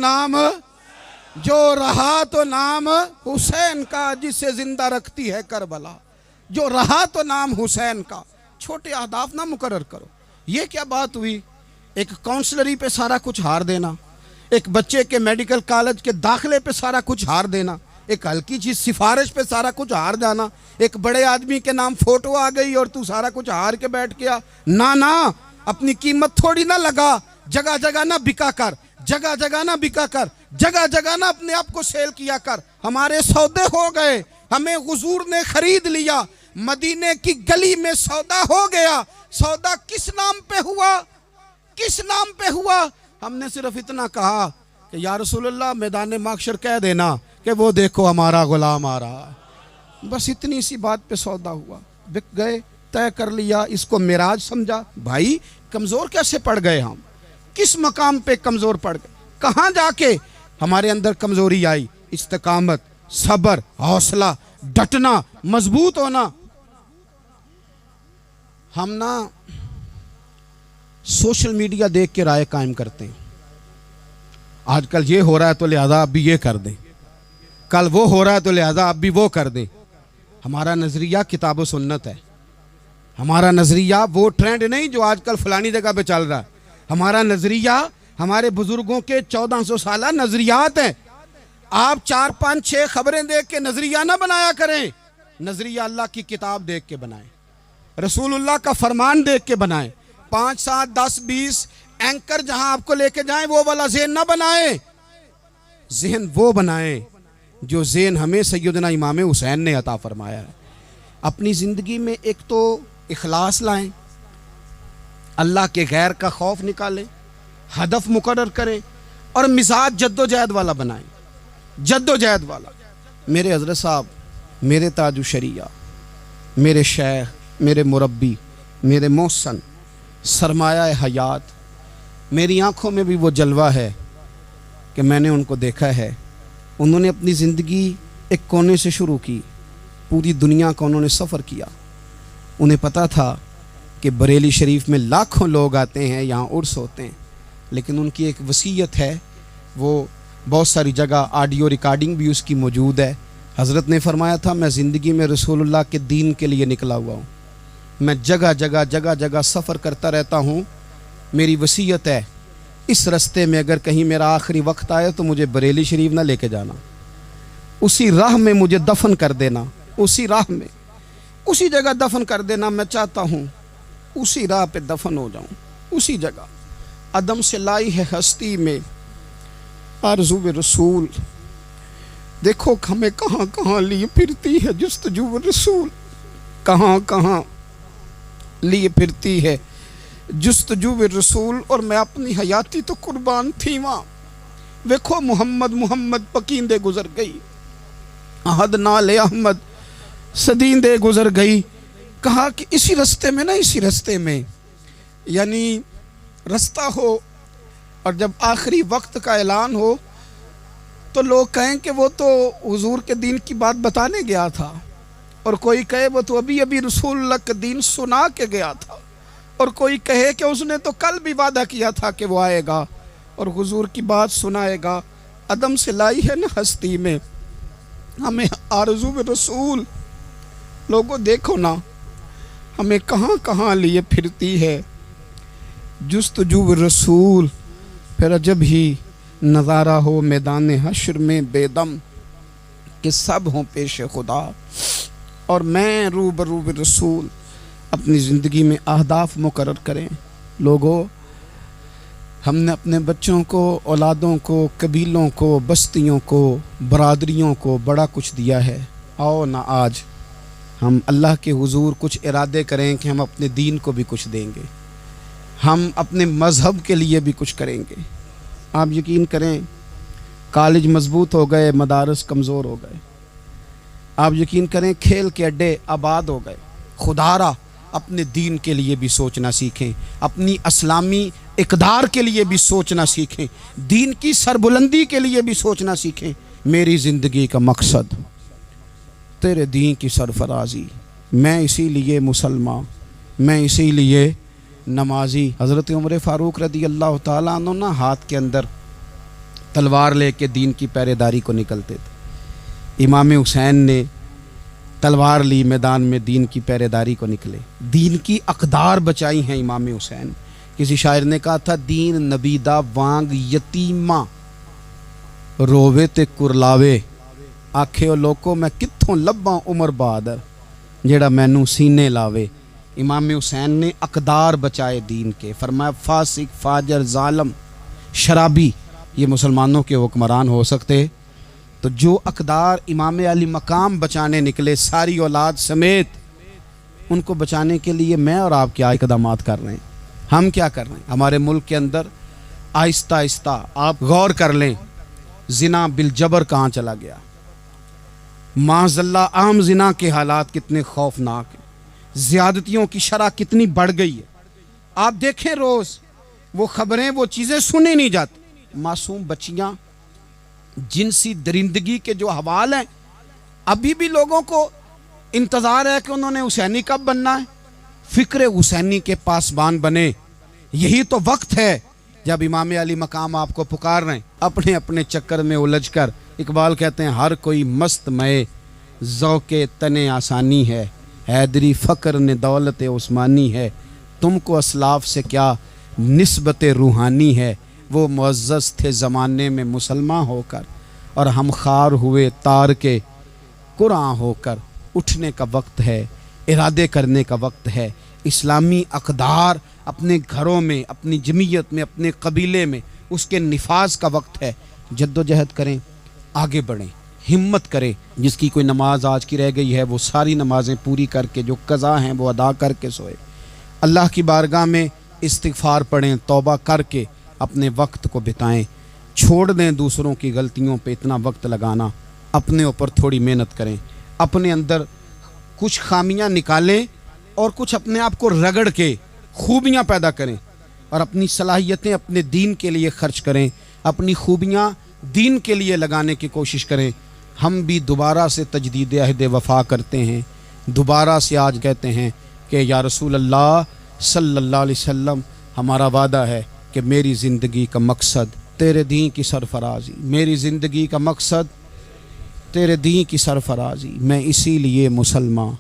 نام حسین کا، جسے زندہ رکھتی ہے کربلا، جو رہا تو نام حسین کا۔ چھوٹے اہداف نہ مقرر کرو۔ یہ کیا بات ہوئی؟ ایک کونسلری پہ سارا کچھ ہار دینا، ایک بچے کے میڈیکل کالج کے داخلے پہ سارا کچھ ہار دینا، ایک ہلکی چیز سفارش پہ سارا کچھ ہار جانا، ایک بڑے آدمی کے نام فوٹو آ گئی اور تو سارا کچھ ہار کے بیٹھ گیا۔ نہ اپنی قیمت تھوڑی نہ لگا، جگہ جگہ نہ بکا کر، جگہ جگہ نہ بکا کر، جگہ جگہ نہ اپنے آپ کو سیل کیا کر۔ ہمارے سودے ہو گئے، ہمیں حضور نے خرید لیا، مدینے کی گلی میں سودا ہو گیا۔ سودا کس نام پہ ہوا؟ کس نام پہ ہوا؟ ہم نے صرف اتنا کہا کہ یا رسول اللہ میدان محشر کہہ دینا کہ وہ دیکھو ہمارا غلام آ رہا ہے، بس اتنی سی بات پہ سودا ہوا، بک گئے، طے کر لیا، اس کو معراج سمجھا۔ بھائی کمزور کیسے پڑ گئے ہم؟ کس مقام پہ کمزور پڑ گئے؟ کہاں جا کے ہمارے اندر کمزوری آئی؟ استقامت، صبر، حوصلہ، ڈٹنا، مضبوط ہونا۔ ہم نا سوشل میڈیا دیکھ کے رائے قائم کرتے ہیں، آج کل یہ ہو رہا ہے تو لہذا اب بھی یہ کر دیں، کل وہ ہو رہا ہے تو لہذا اب بھی وہ کر دیں۔ ہمارا نظریہ کتاب و سنت ہے، ہمارا نظریہ وہ ٹرینڈ نہیں جو آج کل فلانی جگہ پہ چل رہا ہے، ہمارا نظریہ ہمارے بزرگوں کے 1400 سالہ نظریات ہیں۔ آپ 4 5 6 خبریں دیکھ کے نظریہ نہ بنایا کریں، نظریہ اللہ کی کتاب دیکھ کے بنائیں، رسول اللہ کا فرمان دیکھ کے بنائیں۔ 5 7 10 20 اینکر جہاں آپ کو لے کے جائیں وہ والا ذہن نہ بنائیں، ذہن وہ بنائیں جو ذہن ہمیں سیدنا امام حسین نے عطا فرمایا ہے۔ اپنی زندگی میں ایک تو اخلاص لائیں، اللہ کے غیر کا خوف نکالیں، ہدف مقرر کریں، اور مزاج جد و جہد والا بنائیں، جد و جہد والا۔ میرے حضرت صاحب، میرے تاج الشریعہ، میرے شیخ، میرے مربی، میرے محسن، سرمایہ حیات، میری آنکھوں میں بھی وہ جلوہ ہے کہ میں نے ان کو دیکھا ہے۔ انہوں نے اپنی زندگی ایک کونے سے شروع کی، پوری دنیا کا انہوں نے سفر کیا۔ انہیں پتہ تھا کہ بریلی شریف میں لاکھوں لوگ آتے ہیں، یہاں عرس ہوتے ہیں، لیکن ان کی ایک وصیت ہے، وہ بہت ساری جگہ آڈیو ریکارڈنگ بھی اس کی موجود ہے۔ حضرت نے فرمایا تھا میں زندگی میں رسول اللہ کے دین کے لیے نکلا ہوا ہوں، میں جگہ جگہ سفر کرتا رہتا ہوں، میری وصیت ہے اس رستے میں اگر کہیں میرا آخری وقت آئے تو مجھے بریلی شریف نہ لے کے جانا، اسی راہ میں مجھے دفن کر دینا، اسی راہ میں، اسی جگہ دفن کر دینا۔ میں چاہتا ہوں اسی راہ پہ دفن ہو جاؤں، اسی جگہ۔ عدم سے لائی ہے ہستی میں آرزو رسول، دیکھو ہمیں کہاں کہاں لیے پھرتی ہے جستجو رسول، کہاں کہاں لیے پھرتی ہے جستجو رسول، اور میں اپنی حیاتی تو قربان تھی وہاں۔ دیکھو محمد پکیندے گزر گئی، احد نال احمد صدیندے گزر گئی۔ کہا کہ اسی رستے میں نا، اسی رستے میں، یعنی رستہ ہو اور جب آخری وقت کا اعلان ہو تو لوگ کہیں کہ وہ تو حضور کے دین کی بات بتانے گیا تھا، اور کوئی کہے وہ تو ابھی ابھی رسول اللہ کا دین سنا کے گیا تھا، اور کوئی کہے کہ اس نے تو کل بھی وعدہ کیا تھا کہ وہ آئے گا اور حضور کی بات سنائے گا۔ عدم سے لائی ہے نا ہستی میں ہمیں آرزو رسول۔ لوگوں دیکھو نا ہمیں کہاں کہاں لیے پھرتی ہے جستجو رسول۔ پھر عجب ہی نظارہ ہو میدان حشر میں بے دم کہ سب ہوں پیش خدا، اور میں روبرو رسول۔ اپنی زندگی میں اہداف مقرر کریں لوگوں۔ ہم نے اپنے بچوں کو، اولادوں کو، قبیلوں کو، بستیوں کو، برادریوں کو بڑا کچھ دیا ہے۔ آؤ نہ آج ہم اللہ کے حضور کچھ ارادے کریں کہ ہم اپنے دین کو بھی کچھ دیں گے، ہم اپنے مذہب کے لیے بھی کچھ کریں گے۔ آپ یقین کریں کالج مضبوط ہو گئے، مدارس کمزور ہو گئے۔ آپ یقین کریں کھیل کے اڈے آباد ہو گئے۔ خدا را اپنے دین کے لیے بھی سوچنا سیکھیں، اپنی اسلامی اقدار کے لیے بھی سوچنا سیکھیں، دین کی سربلندی کے لیے بھی سوچنا سیکھیں۔ میری زندگی کا مقصد تیرے دین کی سرفرازی، میں اسی لیے مسلمان، میں اسی لیے نمازی۔ حضرت عمر فاروق رضی اللہ تعالیٰ عنہ نا ہاتھ کے اندر تلوار لے کے دین کی پہرے داری کو نکلتے تھے۔ امام حسین نے تلوار لی، میدان میں دین کی پہرے داری کو نکلے، دین کی اقدار بچائی ہیں امام حسین۔ کسی شاعر نے کہا تھا دین نبی دا وانگ یتیمہ رووے تے کرلاوے، آکھے او لوکو میں کتھوں لباں عمر بہادر جیڑا مینوں سینے لاوے۔ امام حسین نے اقدار بچائے دین کے۔ فرمایا فاسق، فاجر، ظالم، شرابی یہ مسلمانوں کے حکمران ہو سکتے؟ تو جو اقدار امام علی مقام بچانے نکلے ساری اولاد سمیت، ان کو بچانے کے لیے میں اور آپ کیا اقدامات کر رہے ہیں؟ ہم کیا کر رہے ہیں؟ ہمارے ملک کے اندر آہستہ آہستہ آپ غور کر لیں زنا بالجبر کہاں چلا گیا۔ معاذ اللہ عام زنا کے حالات کتنے خوفناک ہیں، زیادتیوں کی شرح کتنی بڑھ گئی ہے۔ آپ دیکھیں روز وہ خبریں، وہ چیزیں سنی نہیں جاتی۔ معصوم بچیاں، جنسی درندگی کے جو حوال ہیں، ابھی بھی لوگوں کو انتظار ہے کہ انہوں نے حسینی کب بننا ہے، فکر حسینی کے پاسبان بنے۔ یہی تو وقت ہے جب امام علی مقام آپ کو پکار رہے ہیں۔ اپنے اپنے چکر میں الجھ کر اقبال کہتے ہیں ہر کوئی مست مئے ذوق تن آسانی ہے، حیدری فقر نے دولت عثمانی ہے، تم کو اسلاف سے کیا نسبت روحانی ہے، وہ معزز تھے زمانے میں مسلمان ہو کر، اور ہم خار ہوئے تار کے قرآن ہو کر۔ اٹھنے کا وقت ہے، ارادے کرنے کا وقت ہے۔ اسلامی اقدار اپنے گھروں میں، اپنی جمعیت میں، اپنے قبیلے میں اس کے نفاذ کا وقت ہے۔ جد و جہد کریں، آگے بڑھیں، ہمت کریں۔ جس کی کوئی نماز آج کی رہ گئی ہے وہ ساری نمازیں پوری کر کے، جو قضا ہیں وہ ادا کر کے سوئے۔ اللہ کی بارگاہ میں استغفار پڑھیں، توبہ کر کے اپنے وقت کو بتائیں۔ چھوڑ دیں دوسروں کی غلطیوں پہ اتنا وقت لگانا، اپنے اوپر تھوڑی محنت کریں، اپنے اندر کچھ خامیاں نکالیں اور کچھ اپنے آپ کو رگڑ کے خوبیاں پیدا کریں، اور اپنی صلاحیتیں اپنے دین کے لیے خرچ کریں، اپنی خوبیاں دین کے لیے لگانے کی کوشش کریں۔ ہم بھی دوبارہ سے تجدید عہد وفا کرتے ہیں، دوبارہ سے آج کہتے ہیں کہ یا رسول اللہ صلی اللہ علیہ وسلم، ہمارا وعدہ ہے کہ میری زندگی کا مقصد تیرے دین کی سرفرازی، میری زندگی کا مقصد تیرے دین کی سرفرازی، میں اسی لیے مسلمان